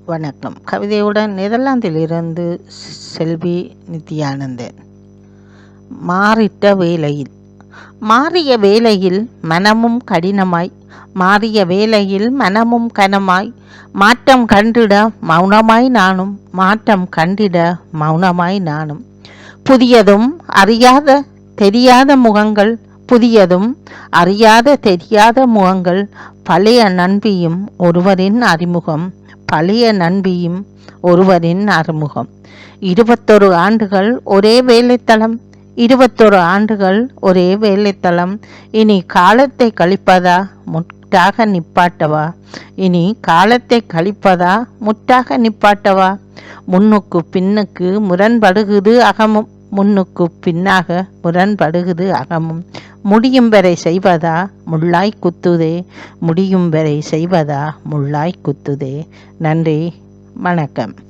வணக்கம். கவிதையுடன் நெதர்லாந்திலிருந்து செல்வி நித்யானந்தன். மாறிட்ட வேளையில். மாறிய வேளையில் மனமும் கடினமாய், மாறிய வேளையில் மனமும் கனமாய், மாற்றம் கண்டிட மௌனமாய் நானும், மாற்றம் கண்டிட மௌனமாய் நானும். புதியதும் அறியாத தெரியாத முகங்கள், புதியதும் அறியாத தெரியாத முகங்கள், பழைய நண்பியும் ஒருவரின் அறிமுகம், பழைய நண்பியும் ஒருவரின் அறிமுகம். 21 ஆண்டுகள் ஒரே வேலைத்தளம், 21 ஆண்டுகள் ஒரே வேலைத்தளம். இனி காலத்தை கழிப்பதா முட்டாக நிப்பாட்டவா, இனி காலத்தை கழிப்பதா முட்டாக நிப்பாட்டவா. முன்னுக்கு பின்னுக்கு முரண்படுகுது அகமும், முன்னுக்கு பின்னாக முரண்படுகுது அகமும். முடியும் வரை செய்வதா முள்ளாய் குத்துதே, முடியும் வரை செய்வதா முள்ளாய் குத்துதே. நன்றி, வணக்கம்.